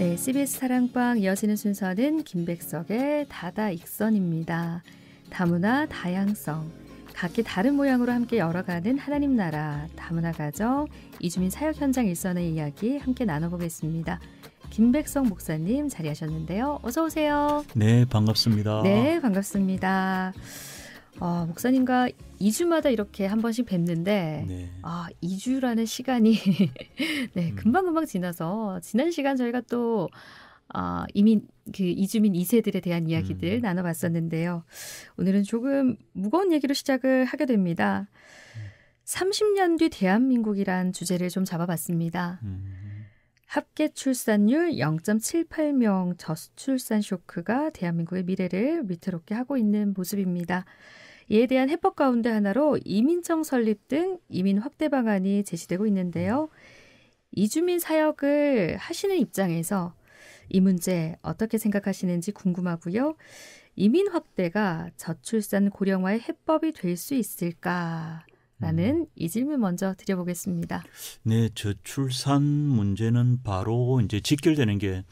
네, CBS 사랑방 이어지는 순서는 김백석의 다다익선입니다. 다문화 다양성, 각기 다른 모양으로 함께 열어가는 하나님 나라, 다문화 가정, 이주민 사역 현장 일선의 이야기 함께 나눠보겠습니다. 김백석 목사님 자리하셨는데요. 어서 오세요. 네, 반갑습니다. 네, 반갑습니다. 목사님과 2주마다 이렇게 한 번씩 뵙는데 네. 2주라는 시간이 네, 금방금방 지나서 지난 시간 저희가 또 이주민 2세들에 대한 이야기들 나눠봤었는데요. 오늘은 조금 무거운 얘기로 시작을 하게 됩니다. 30년 뒤 대한민국이란 주제를 좀 잡아봤습니다. 합계 출산율 0.78명 저출산 쇼크가 대한민국의 미래를 위태롭게 하고 있는 모습입니다. 이에 대한 해법 가운데 하나로 이민청 설립 등 이민 확대 방안이 제시되고 있는데요. 이주민 사역을 하시는 입장에서 이 문제 어떻게 생각하시는지 궁금하고요. 이민 확대가 저출산 고령화의 해법이 될 수 있을까라는 이 질문 먼저 드려보겠습니다. 네, 저출산 문제는 바로 이제 직결되는 게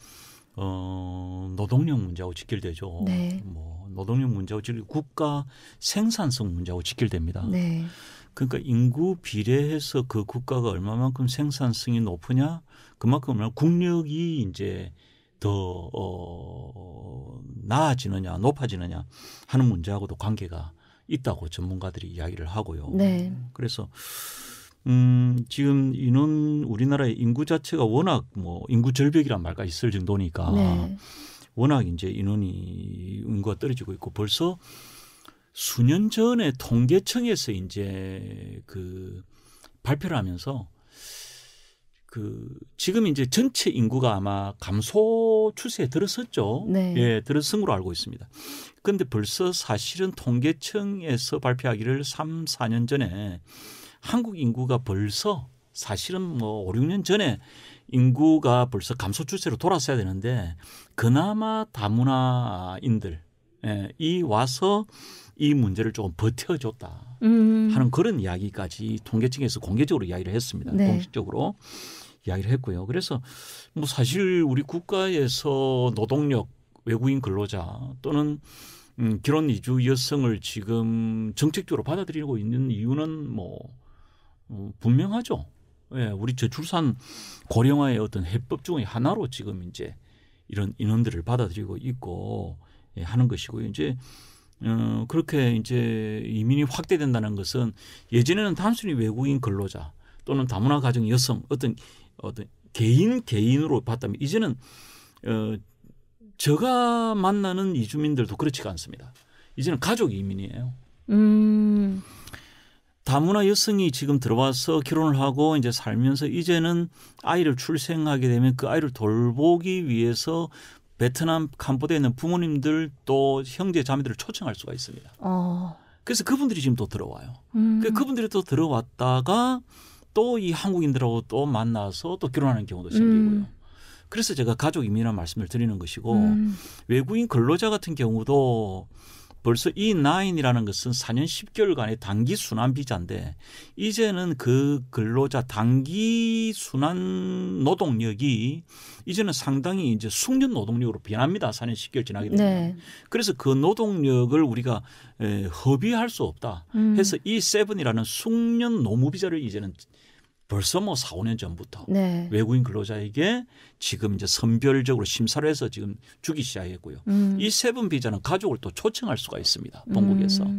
노동력 문제하고 직결되죠. 네. 노동력 문제하고 국가 생산성 문제하고 직결됩니다. 네. 그러니까 인구 비례해서 그 국가가 얼마만큼 생산성이 높으냐, 그만큼 얼마나 국력이 이제 더 나아지느냐, 높아지느냐 하는 문제하고도 관계가 있다고 전문가들이 이야기를 하고요. 네. 그래서 지금 우리나라의 인구 자체가 워낙 인구 절벽이란 말까지 있을 정도니까 네. 워낙 이제 인구가 떨어지고 있고 벌써 수년 전에 통계청에서 이제 발표를 하면서 지금 이제 전체 인구가 아마 감소 추세에 들어섰죠. 네. 예, 들어선 걸로 알고 있습니다. 그런데 벌써 사실은 통계청에서 발표하기를 3, 4년 전에 한국 인구가 벌써 사실은 5, 6년 전에 인구가 벌써 감소 추세로 돌아서야 되는데 그나마 다문화인들 이 와서 이 문제를 조금 버텨줬다 하는 그런 이야기까지 통계청에서 공개적으로 이야기를 했습니다. 네. 공식적으로 이야기를 했고요. 그래서 사실 우리 국가에서 노동력 외국인 근로자 또는 결혼 이주 여성을 지금 정책적으로 받아들이고 있는 이유는 분명하죠. 예, 우리 저출산 고령화의 어떤 해법 중의 하나로 지금 이제 이런 인원들을 받아들이고 있고 하는 것이고요. 이제 그렇게 이제 이민이 확대된다는 것은 예전에는 단순히 외국인 근로자 또는 다문화 가정 여성 어떤 개인으로 봤다면 이제는 제가 만나는 이주민들도 그렇지가 않습니다. 이제는 가족 이민이에요. 다문화 여성이 지금 들어와서 결혼을 하고 이제 살면서 이제는 아이를 출생하게 되면 그 아이를 돌보기 위해서 베트남, 캄보디아에 있는 부모님들 또 형제 자매들을 초청할 수가 있습니다. 그래서 그분들이 지금 또 들어와요. 그분들이 또 들어왔다가 또 이 한국인들하고 또 만나서 또 결혼하는 경우도 생기고요. 그래서 제가 가족 이민이라는 말씀을 드리는 것이고 외국인 근로자 같은 경우도 벌써 E9이라는 것은 4년 10개월간의 단기 순환 비자인데 이제는 그 근로자 단기 순환 노동력이 이제는 상당히 이제 숙련 노동력으로 변합니다. 4년 10개월 지나게 되면. 네. 그래서 그 노동력을 우리가 허비할 수 없다 해서 E7이라는 숙련 노무 비자를 이제는 벌써 4, 5년 전부터 네. 외국인 근로자에게 지금 이제 선별적으로 심사를 해서 지금 주기 시작했고요. 이 세븐 비자는 가족을 또 초청할 수가 있습니다. 본국에서.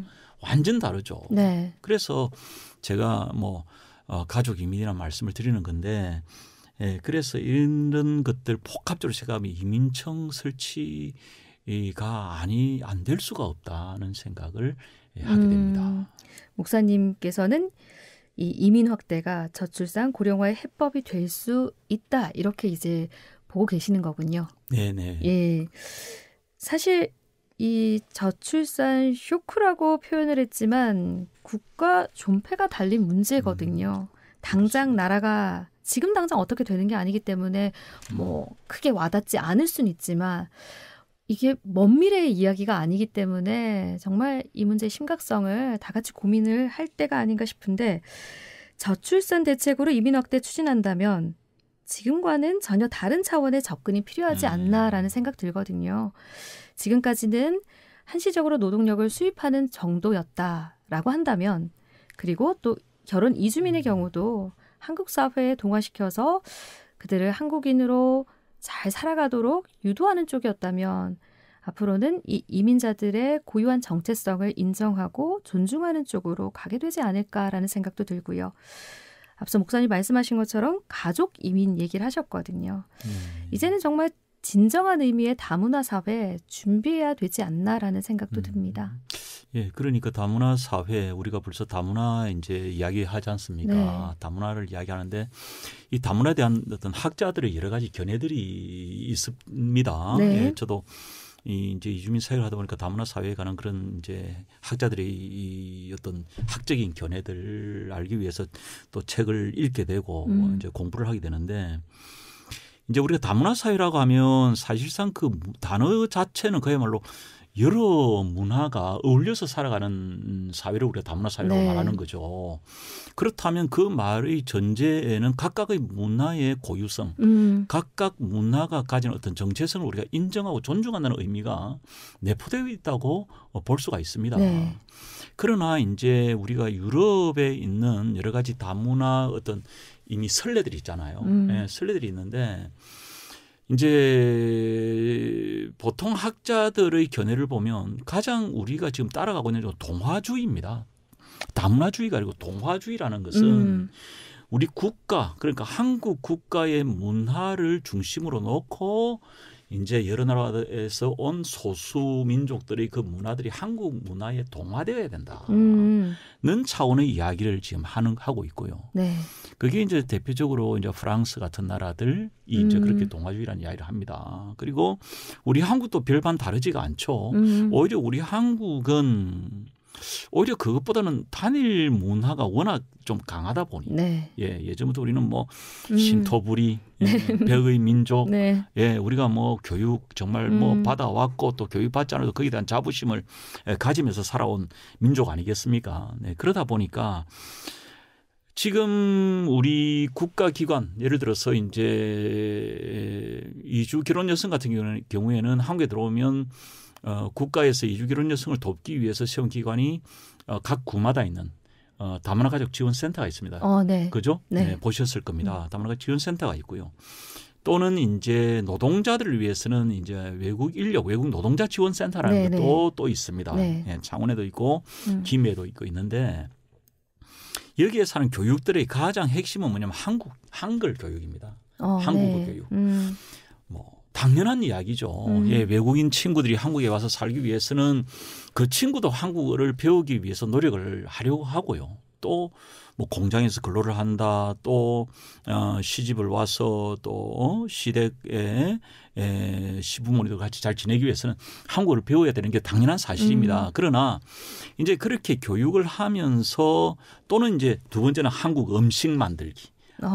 완전 다르죠. 네. 그래서 제가 가족 이민이라는 말씀을 드리는 건데 그래서 이런 것들 복합적으로 제가 이민청 설치가 안 될 수가 없다는 생각을 하게 됩니다. 목사님께서는 이 이민 확대가 저출산 고령화의 해법이 될 수 있다 이렇게 이제 보고 계시는 거군요. 네네. 예, 사실 이 저출산 쇼크라고 표현을 했지만 국가 존폐가 달린 문제거든요. 당장 나라가 지금 당장 어떻게 되는 게 아니기 때문에 크게 와닿지 않을 수는 있지만 이게 먼 미래의 이야기가 아니기 때문에 정말 이 문제의 심각성을 다 같이 고민을 할 때가 아닌가 싶은데 저출산 대책으로 이민 확대 추진한다면 지금과는 전혀 다른 차원의 접근이 필요하지 않나라는 생각 들거든요. 지금까지는 한시적으로 노동력을 수입하는 정도였다라고 한다면, 그리고 또 결혼 이주민의 경우도 한국 사회에 동화시켜서 그들을 한국인으로 잘 살아가도록 유도하는 쪽이었다면, 앞으로는 이 이민자들의 고유한 정체성을 인정하고 존중하는 쪽으로 가게 되지 않을까라는 생각도 들고요. 앞서 목사님 말씀하신 것처럼 가족 이민 얘기를 하셨거든요. 이제는 정말 진정한 의미의 다문화 사회 준비해야 되지 않나라는 생각도 듭니다. 예, 그러니까 다문화 사회, 우리가 벌써 다문화 이제 이야기하지 않습니까? 네. 다문화를 이야기하는데 이 다문화에 대한 어떤 학자들의 여러 가지 견해들이 있습니다. 네. 예, 저도 이제 이주민 사회를 하다 보니까 다문화 사회에 관한 그런 이제 학자들의 이 어떤 학적인 견해들을 알기 위해서 또 책을 읽게 되고 이제 공부를 하게 되는데, 이제 우리가 다문화 사회라고 하면 사실상 그 단어 자체는 그야말로 여러 문화가 어울려서 살아가는 사회를 우리가 다문화 사회라고 네. 말하는 거죠. 그렇다면 그 말의 전제에는 각각의 문화의 고유성, 각각 문화가 가진 어떤 정체성을 우리가 인정하고 존중한다는 의미가 내포되어 있다고 볼 수가 있습니다. 네. 그러나 이제 우리가 유럽에 있는 여러 가지 다문화 어떤 이미 선례들이 있잖아요. 네, 선례들이 있는데 이제 보통 학자들의 견해를 보면 가장 우리가 지금 따라가고 있는 건 동화주의입니다. 다문화주의가 아니고 동화주의라는 것은 우리 국가, 그러니까 한국 국가의 문화를 중심으로 놓고 이제 여러 나라에서 온 소수 민족들의 그 문화들이 한국 문화에 동화되어야 된다는 차원의 이야기를 지금 하고 있고요. 네. 그게 이제 대표적으로 이제 프랑스 같은 나라들이 이제 그렇게 동화주의라는 이야기를 합니다. 그리고 우리 한국도 별반 다르지가 않죠. 오히려 우리 한국은 오히려 그것보다는 단일 문화가 워낙 좀 강하다 보니 네. 예전부터 우리는 뭐 신토부리, 백의 민족, 네. 우리가 뭐 교육 정말 뭐 받아왔고 또 교육 받지 않아도 거기에 대한 자부심을 가지면서 살아온 민족 아니겠습니까? 네, 그러다 보니까 지금 우리 국가기관 예를 들어서 이제 이주 결혼 여성 같은 경우에는 한국에 들어오면 국가에서 이주 결혼 여성을 돕기 위해서 세운 기관이 각 구마다 있는 다문화 가족 지원센터가 있습니다. 네. 그죠? 네. 네, 보셨을 겁니다. 다문화 가족 지원센터가 있고요. 또는 이제 노동자들을 위해서는 이제 외국 인력, 외국 노동자 지원센터라는 것도 또 있습니다. 네. 예, 창원에도 있고 김해에도 있고 있는데 여기에 사는 교육들의 가장 핵심은 뭐냐면 한글 교육입니다. 한국어 교육. 뭐 당연한 이야기죠. 예, 외국인 친구들이 한국에 와서 살기 위해서는 그 친구도 한국어를 배우기 위해서 노력을 하려고 하고요. 또 뭐 공장에서 근로를 한다. 또 시집을 와서 또 시댁에 시부모님들 같이 잘 지내기 위해서는 한국어를 배워야 되는 게 당연한 사실입니다. 그러나 이제 그렇게 교육을 하면서 또는 이제 두 번째는 한국 음식 만들기.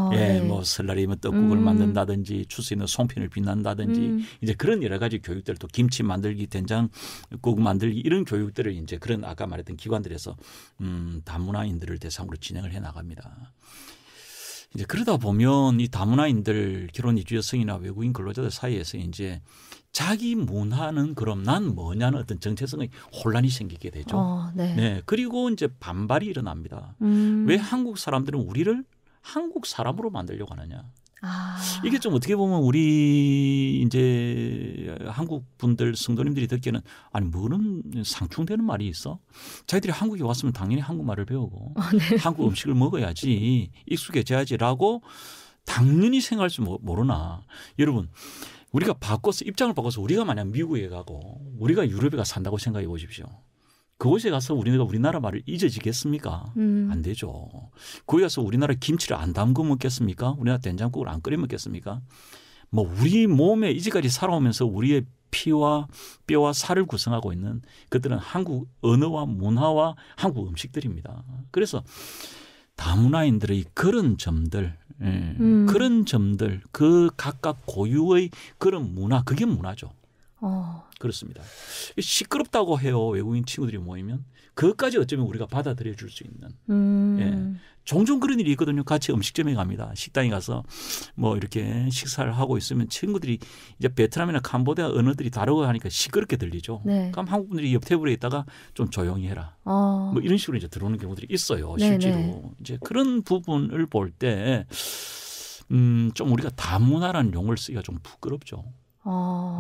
네. 뭐 설날이면 떡국을 만든다든지 추수에 있는 송편을 빛난다든지 이제 그런 여러 가지 교육들, 또 김치 만들기, 된장국 만들기 이런 교육들을 이제 그런 아까 말했던 기관들에서 다문화인들을 대상으로 진행을 해 나갑니다. 이제 그러다 보면 이 다문화인들 결혼 이주 여성이나 외국인 근로자들 사이에서 이제 자기 문화는 그럼 난 뭐냐는 어떤 정체성의 혼란이 생기게 되죠. 네. 그리고 이제 반발이 일어납니다. 왜 한국 사람들은 우리를 한국 사람으로 만들려고 하느냐. 이게 좀 어떻게 보면 우리 이제 한국 분들 성도님들이 듣기에는 아니 뭐는 상충되는 말이 있어? 자기들이 한국에 왔으면 당연히 한국말을 배우고 네. 한국 음식을 먹어야지 익숙해져야지라고 당연히 생각할 줄 모르나. 여러분 우리가 입장을 바꿔서 우리가 만약 미국에 가고 우리가 유럽에 가 산다고 생각해 보십시오. 그곳에 가서 우리나라 말을 잊어지겠습니까? 안 되죠. 거기 가서 우리나라 김치를 안 담궈 먹겠습니까? 우리나라 된장국을 안 끓여 먹겠습니까? 뭐 우리 몸에 이제까지 살아오면서 우리의 피와 뼈와 살을 구성하고 있는 그들은 한국 언어와 문화와 한국 음식들입니다. 그래서 다문화인들의 그런 점들, 그 각각 고유의 그런 문화, 그게 문화죠. 그렇습니다. 시끄럽다고 해요. 외국인 친구들이 모이면. 그것까지 어쩌면 우리가 받아들여 줄 수 있는. 예. 종종 그런 일이 있거든요. 같이 음식점에 갑니다. 식당에 가서 뭐 이렇게 식사를 하고 있으면 친구들이 이제 베트남이나 캄보디아 언어들이 다르고 하니까 시끄럽게 들리죠. 네. 그럼 한국 분들이 옆 테이블에 있다가 좀 조용히 해라. 뭐 이런 식으로 이제 들어오는 경우들이 있어요. 실제로. 네네. 이제 그런 부분을 볼 때 좀 우리가 다문화라는 용어를 쓰기가 좀 부끄럽죠.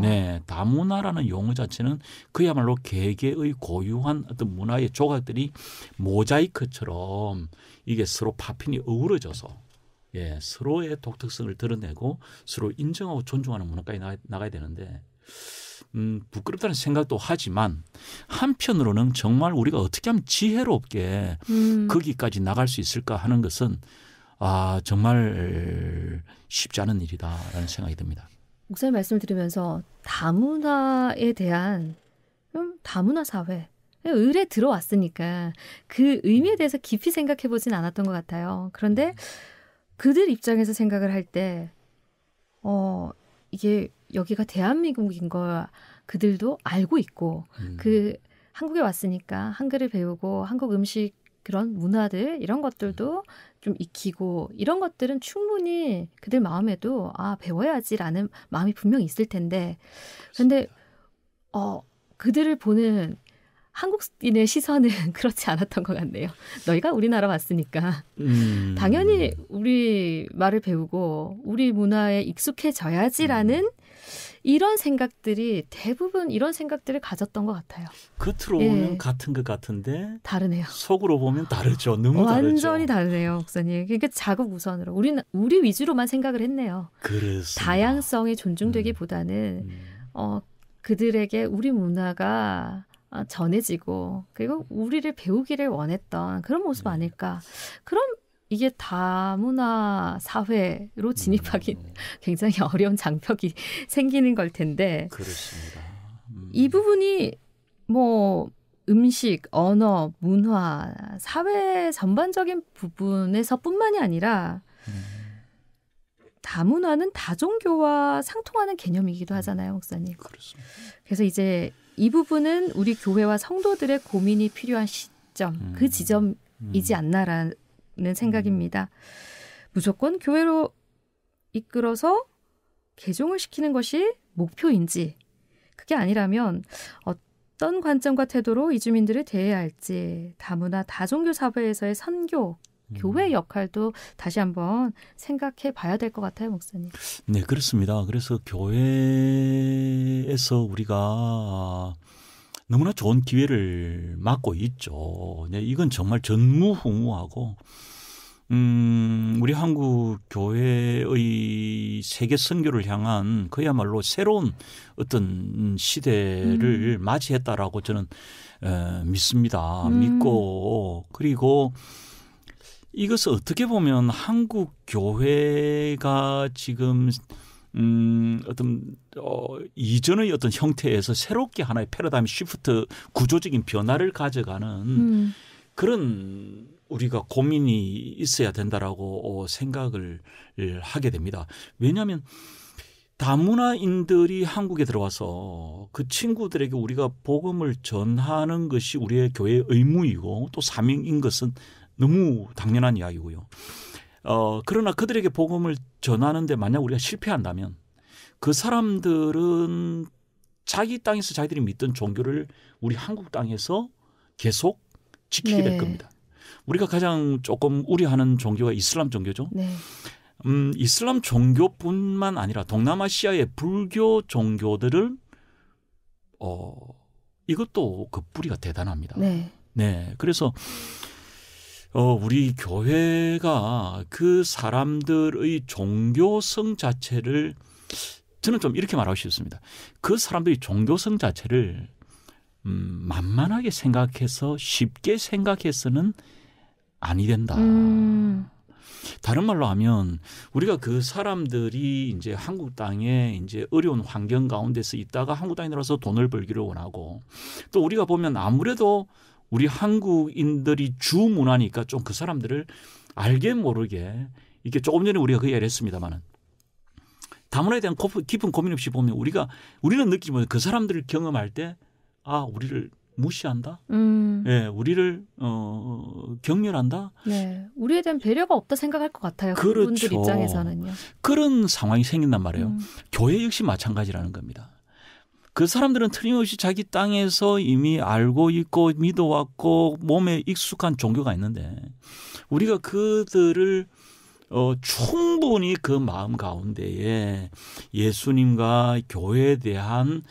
네, 다문화라는 용어 자체는 그야말로 개개의 고유한 어떤 문화의 조각들이 모자이크처럼 이게 서로 파편이 어우러져서 예, 서로의 독특성을 드러내고 서로 인정하고 존중하는 문화까지 나가야 되는데 부끄럽다는 생각도 하지만 한편으로는 정말 우리가 어떻게 하면 지혜롭게 거기까지 나갈 수 있을까 하는 것은 정말 쉽지 않은 일이다라는 생각이 듭니다. 목사님 말씀을 들으면서 다문화에 대한 다문화 사회 을에 들어왔으니까 그 의미에 대해서 깊이 생각해 보진 않았던 것 같아요. 그런데 그들 입장에서 생각을 할 때 이게 여기가 대한민국인 걸 그들도 알고 있고 그 한국에 왔으니까 한글을 배우고 한국 음식 그런 문화들 이런 것들도 좀 익히고 이런 것들은 충분히 그들 마음에도 배워야지라는 마음이 분명히 있을 텐데 그런데 그들을 보는 한국인의 시선은 그렇지 않았던 것 같네요. 너희가 우리나라 왔으니까 당연히 우리 말을 배우고 우리 문화에 익숙해져야지라는 이런 생각들이 대부분 이런 생각들을 가졌던 것 같아요. 겉으로는 같은 것 같은데 다르네요. 속으로 보면 다르죠. 너무 완전히 다르네요, 목사님. 그러니까 자국 우선으로 우리 위주로만 생각을 했네요. 그렇습니다. 다양성이 존중되기보다는 그들에게 우리 문화가 전해지고 그리고 우리를 배우기를 원했던 그런 모습 아닐까. 그럼 이게 다문화 사회로 진입하기 굉장히 어려운 장벽이 생기는 걸 텐데. 그렇습니다. 이 부분이 뭐 음식, 언어, 문화, 사회 전반적인 부분에서뿐만이 아니라 다문화는 다종교와 상통하는 개념이기도 하잖아요, 목사님. 그렇습니다. 그래서 이제 이 부분은 우리 교회와 성도들의 고민이 필요한 시점, 그 지점이지 않나라는 생각입니다. 무조건 교회로 이끌어서 개종을 시키는 것이 목표인지 그게 아니라면 어떤 관점과 태도로 이주민들을 대해야 할지 다문화 다종교 사회에서의 선교, 교회의 역할도 다시 한번 생각해 봐야 될 것 같아요, 목사님. 네, 그렇습니다. 그래서 교회에서 우리가 너무나 좋은 기회를 맞고 있죠. 네, 이건 정말 전무후무하고 우리 한국 교회의 세계 선교를 향한 그야말로 새로운 어떤 시대를 맞이했다라고 저는 믿습니다. 믿고 그리고 이것을 어떻게 보면 한국 교회가 지금 어떤 이전의 어떤 형태에서 새롭게 하나의 패러다임 시프트 구조적인 변화를 가져가는 그런 우리가 고민이 있어야 된다라고 생각을 하게 됩니다. 왜냐하면 다문화인들이 한국에 들어와서 그 친구들에게 우리가 복음을 전하는 것이 우리의 교회의 의무이고 또 사명인 것은 너무 당연한 이야기고요. 그러나 그들에게 복음을 전하는데 만약 우리가 실패한다면 그 사람들은 자기 땅에서 자기들이 믿던 종교를 우리 한국 땅에서 계속 지키게 될 겁니다. 우리가 가장 조금 우려하는 종교가 이슬람 종교죠. 네. 이슬람 종교뿐만 아니라 동남아시아의 불교 종교들을 이것도 그 뿌리가 대단합니다. 네. 네. 그래서 우리 교회가 그 사람들의 종교성 자체를 저는 좀 이렇게 말하고 싶습니다. 그 사람들의 종교성 자체를 만만하게 생각해서 쉽게 생각해서는 아니 된다. 다른 말로 하면 우리가 그 사람들이 이제 한국 땅에 이제 어려운 환경 가운데서 있다가 한국 땅에 들어와서 돈을 벌기를 원하고 또 우리가 보면 아무래도 우리 한국인들이 주 문화니까 좀 그 사람들을 알게 모르게 이게 조금 전에 우리가 그 이야기를 했습니다마는 다문화에 대한 깊은 고민 없이 보면 우리는 느끼면 그 사람들을 경험할 때 우리를 무시한다. 예, 우리를 경멸한다. 네, 우리에 대한 배려가 없다 생각할 것 같아요. 그렇죠. 그분들 입장에서는요. 그런 상황이 생긴단 말이에요. 교회 역시 마찬가지라는 겁니다. 그 사람들은 틀림없이 자기 땅에서 이미 알고 있고 믿어왔고 몸에 익숙한 종교가 있는데 우리가 그들을 충분히 그 마음 가운데에 예수님과 교회에 대한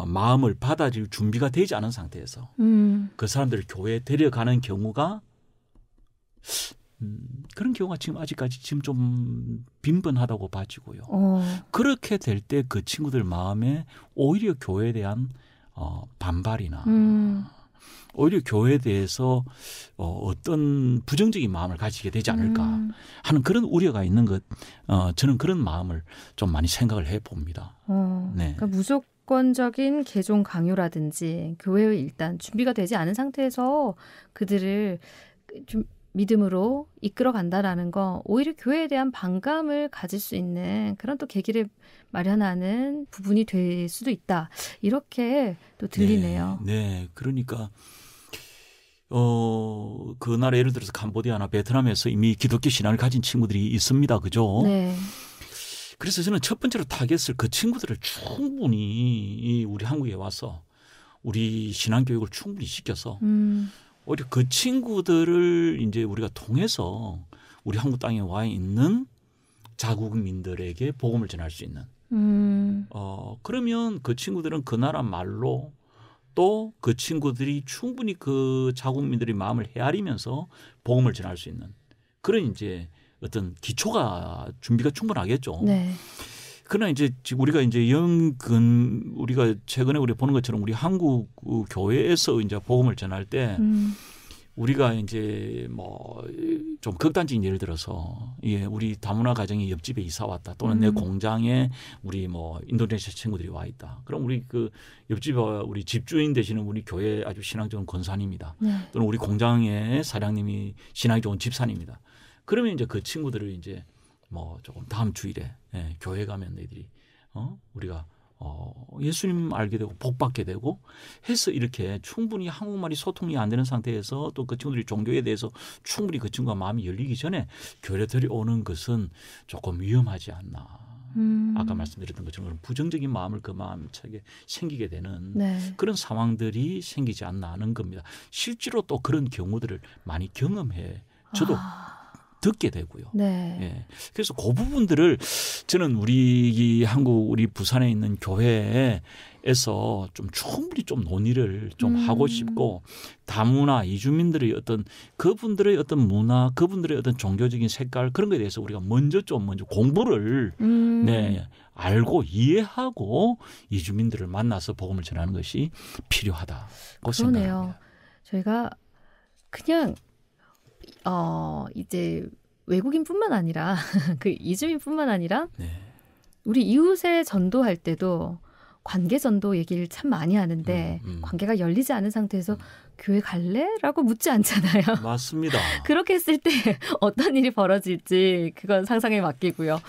마음을 받아들일 준비가 되지 않은 상태에서 그 사람들을 교회에 데려가는 경우가 그런 경우가 아직까지 좀 빈번하다고 봐지고요. 그렇게 될 때 그 친구들 마음에 오히려 교회에 대한 반발이나 오히려 교회에 대해서 어떤 부정적인 마음을 가지게 되지 않을까 하는 그런 우려가 있는 것. 저는 그런 마음을 좀 많이 생각을 해봅니다. 네. 그러니까 무조건적인 개종 강요라든지 교회에 일단 준비가 되지 않은 상태에서 그들을 좀 믿음으로 이끌어 간다라는 거 오히려 교회에 대한 반감을 가질 수 있는 그런 또 계기를 마련하는 부분이 될 수도 있다. 이렇게 또 들리네요. 네. 그러니까 그 나라 예를 들어서 캄보디아나 베트남에서 이미 기독교 신앙을 가진 친구들이 있습니다. 그죠? 네. 그래서 저는 첫 번째로 타겟을 그 친구들을 충분히 우리 한국에 와서 우리 신앙 교육을 충분히 시켜서 오히려 그 친구들을 이제 우리가 통해서 우리 한국 땅에 와 있는 자국민들에게 복음을 전할 수 있는. 그러면 그 친구들은 그 나라 말로 또 그 친구들이 충분히 그 자국민들의 마음을 헤아리면서 복음을 전할 수 있는 그런 이제 어떤 기초가 준비가 충분하겠죠. 네. 그러나 이제 우리가 이제 우리가 최근에 우리 보는 것처럼 우리 한국 교회에서 이제 복음을 전할 때 우리가 이제 뭐 좀 극단적인 예를 들어서 우리 다문화 가정이 옆집에 이사 왔다 또는 내 공장에 우리 뭐 인도네시아 친구들이 와 있다. 그럼 우리 그 옆집에 우리 집주인 되시는 우리 교회 아주 신앙 좋은 권사님이다. 또는 우리 공장의 사장님이 신앙이 좋은 집사님이다. 그러면 이제 그 친구들을 이제 뭐 조금 다음 주일에 교회 가면 너희들이 우리가 예수님 알게 되고 복 받게 되고 해서 이렇게 충분히 한국말이 소통이 안 되는 상태에서 또 그 친구들이 종교에 대해서 충분히 그 친구가 마음이 열리기 전에 교회에 들여오는 것은 조금 위험하지 않나. 아까 말씀드렸던 것처럼 부정적인 마음을 그 마음속에 생기게 되는 그런 상황들이 생기지 않나 하는 겁니다. 실제로 또 그런 경우들을 많이 경험해 저도 듣게 되고요. 네. 예. 그래서 그 부분들을 저는 우리 한국 우리 부산에 있는 교회에서 좀 충분히 좀 논의를 좀 하고 싶고 다문화 이주민들의 어떤 그분들의 어떤 문화, 그분들의 어떤 종교적인 색깔 그런 거에 대해서 우리가 먼저 공부를 알고 이해하고 이주민들을 만나서 복음을 전하는 것이 필요하다고 생각합니다. 저희가 그냥 이제 외국인뿐만 아니라 그 이주민뿐만 아니라 우리 이웃에 전도할 때도 관계 전도 얘기를 참 많이 하는데 관계가 열리지 않은 상태에서 교회 갈래? 라고 묻지 않잖아요. 맞습니다. 그렇게 했을 때 어떤 일이 벌어질지 그건 상상에 맡기고요.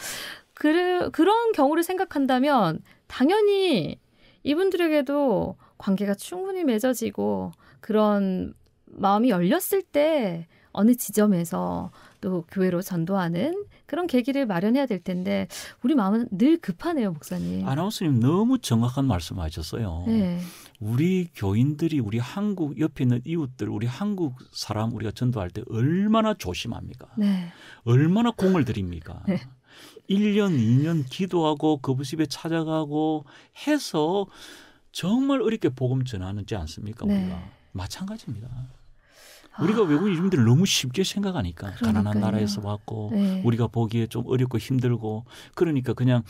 그런 경우를 생각한다면 당연히 이분들에게도 관계가 충분히 맺어지고 그런 마음이 열렸을 때 어느 지점에서 또 교회로 전도하는 그런 계기를 마련해야 될 텐데 우리 마음은 늘 급하네요, 목사님. 아나운서님 너무 정확한 말씀하셨어요. 네. 우리 교인들이 우리 한국 옆에 있는 이웃들, 우리 한국 사람 우리가 전도할 때 얼마나 조심합니까? 네. 얼마나 공을 들입니까? 네. 1년, 2년 기도하고 그분 집에 찾아가고 해서 정말 어렵게 복음 전하지 않습니까? 우리가 마찬가지입니다. 우리가 외국인 이주민들을 너무 쉽게 생각하니까 가난한 나라에서 왔고 우리가 보기에 좀 어렵고 힘들고 그러니까 그냥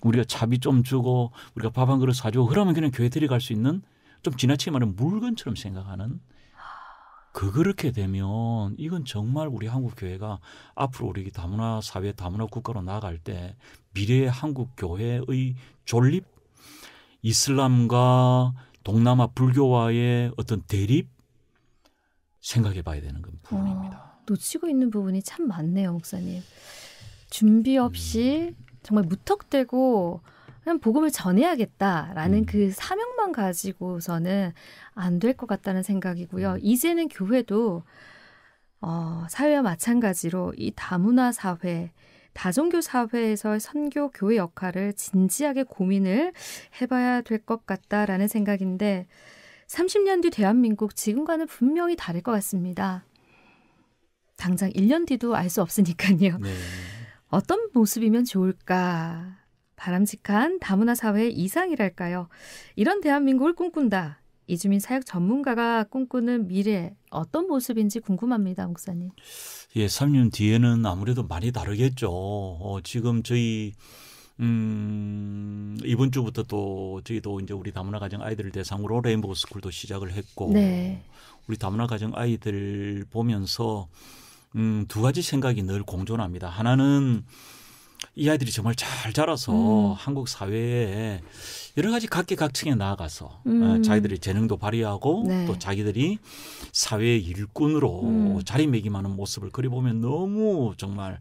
우리가 차비 좀 주고 우리가 밥 한 그릇 사주고 그러면 그냥 교회 데려갈 수 있는 좀 지나치게 말하면 물건처럼 생각하는 그렇게 되면 이건 정말 우리 한국 교회가 앞으로 우리 다문화 사회 다문화 국가로 나아갈 때 미래의 한국 교회의 존립 이슬람과 동남아 불교와의 어떤 대립 생각해 봐야 되는 부분입니다. 놓치고 있는 부분이 참 많네요, 목사님. 준비 없이 정말 무턱대고 그냥 복음을 전해야겠다라는 그 사명만 가지고서는 안 될 것 같다는 생각이고요. 이제는 교회도 사회와 마찬가지로 이 다문화 사회, 다종교 사회에서의 선교 교회 역할을 진지하게 고민을 해봐야 될 것 같다라는 생각인데 30년 뒤 대한민국 지금과는 분명히 다를 것 같습니다. 당장 1년 뒤도 알 수 없으니까요. 네. 어떤 모습이면 좋을까? 바람직한 다문화 사회의 이상이랄까요? 이런 대한민국을 꿈꾼다. 이주민 사역 전문가가 꿈꾸는 미래 어떤 모습인지 궁금합니다. 목사님. 예, 3년 뒤에는 아무래도 많이 다르겠죠. 지금 저희 이번 주부터 또 저희도 이제 우리 다문화 가정 아이들을 대상으로 레인보우 스쿨도 시작을 했고 네. 우리 다문화 가정 아이들 보면서 두 가지 생각이 늘 공존합니다. 하나는 이 아이들이 정말 잘 자라서 한국 사회에 여러 가지 각계각층에 나아가서 자기들의 재능도 발휘하고 네. 또 자기들이 사회의 일꾼으로 자리매김하는 모습을 그려보면 너무 정말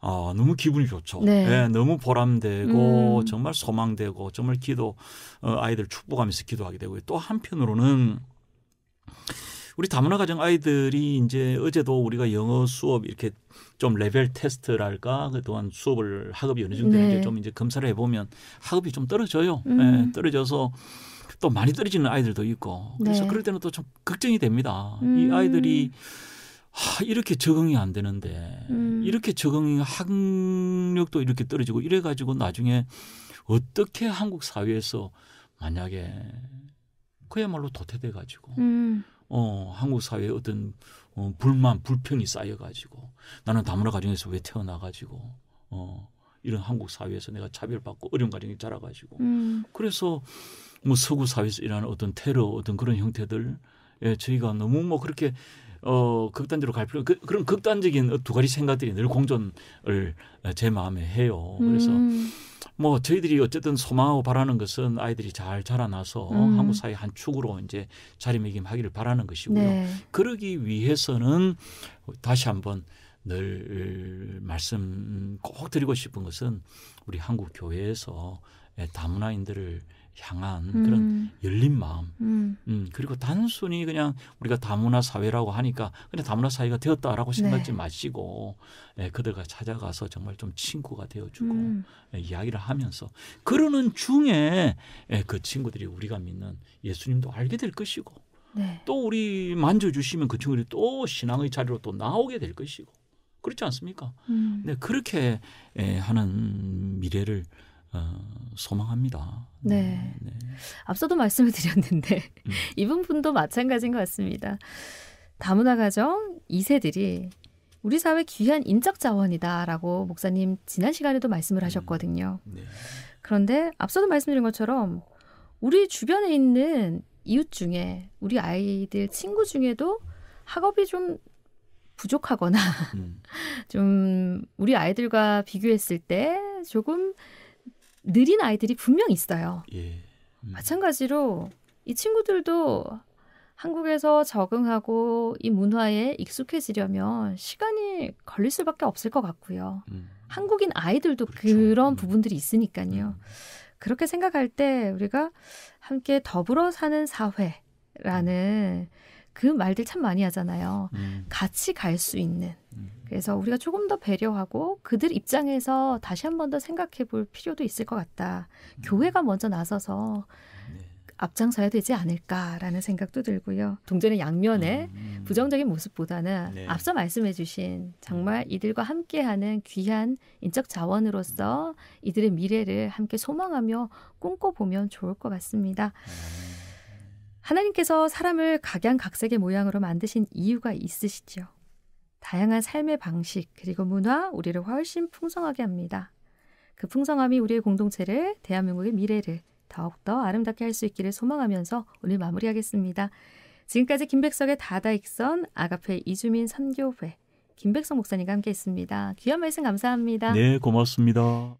너무 기분이 좋죠. 네. 네, 너무 보람되고 정말 소망되고 정말 아이들 축복하면서 기도하게 되고요. 또 한편으로는 우리 다문화 가정 아이들이 이제 어제도 우리가 영어 수업 이렇게 좀 레벨 테스트랄까 그동안 수업을 학업이 어느 정도 네. 이제 검사를 해보면 학업이 좀 떨어져요. 네, 떨어져서 또 많이 떨어지는 아이들도 있고 그래서 네. 그럴 때는 또 좀 걱정이 됩니다. 이 아이들이 이렇게 적응이 안 되는데 이렇게 적응이 학력도 이렇게 떨어지고 이래가지고 나중에 어떻게 한국 사회에서 만약에 그야말로 도태돼가지고 한국 사회에 어떤 불만, 불평이 쌓여가지고 나는 다문화 가정에서 왜 태어나가지고 이런 한국 사회에서 내가 차별받고 어려운 가정에 자라가지고 그래서 뭐 서구 사회에서 일어나는 어떤 테러, 어떤 그런 형태들 저희가 너무 뭐 그렇게 극단적으로 갈 필요 그런 극단적인 두 가지 생각들이 늘 공존을 제 마음에 해요. 그래서 뭐 저희들이 어쨌든 소망하고 바라는 것은 아이들이 잘 자라나서 한국 사회 한 축으로 이제 자리매김하기를 바라는 것이고요. 네. 그러기 위해서는 다시 한번 늘 말씀 꼭 드리고 싶은 것은 우리 한국 교회에서 다문화인들을 향한 그런 열린 마음, 그리고 단순히 그냥 우리가 다문화 사회라고 하니까 그냥 다문화 사회가 되었다라고 생각하지 마시고 그들과 찾아가서 정말 좀 친구가 되어주고 이야기를 하면서 그러는 중에 그 친구들이 우리가 믿는 예수님도 알게 될 것이고 네. 또 우리 만져주시면 그 친구들이 또 신앙의 자리로 또 나오게 될 것이고 그렇지 않습니까? 네, 그렇게 하는 미래를 소망합니다. 네. 앞서도 말씀을 드렸는데 이번 분도 마찬가지인 것 같습니다. 다문화 가정 2세들이 우리 사회 귀한 인적 자원이다라고 목사님 지난 시간에도 말씀을 하셨거든요. 네. 그런데 앞서도 말씀드린 것처럼 우리 주변에 있는 이웃 중에 우리 아이들 친구 중에도 학업이 좀 부족하거나 좀 우리 아이들과 비교했을 때 조금 느린 아이들이 분명 있어요. 예. 마찬가지로 이 친구들도 한국에서 적응하고 이 문화에 익숙해지려면 시간이 걸릴 수밖에 없을 것 같고요. 한국인 아이들도 그렇죠. 그런 부분들이 있으니까요. 그렇게 생각할 때 우리가 함께 더불어 사는 사회라는 그 말들 참 많이 하잖아요. 같이 갈 수 있는. 그래서 우리가 조금 더 배려하고 그들 입장에서 다시 한 번 더 생각해 볼 필요도 있을 것 같다. 교회가 먼저 나서서 앞장서야 되지 않을까라는 생각도 들고요. 동전의 양면에 부정적인 모습보다는 앞서 말씀해 주신 정말 이들과 함께하는 귀한 인적 자원으로서 이들의 미래를 함께 소망하며 꿈꿔보면 좋을 것 같습니다. 하나님께서 사람을 각양각색의 모양으로 만드신 이유가 있으시죠. 다양한 삶의 방식 그리고 문화 우리를 훨씬 풍성하게 합니다. 그 풍성함이 우리의 공동체를 대한민국의 미래를 더욱더 아름답게 할 수 있기를 소망하면서 오늘 마무리하겠습니다. 지금까지 김백석의 다다익선 아가페 이주민 선교회 김백석 목사님과 함께했습니다. 귀한 말씀 감사합니다. 네, 고맙습니다.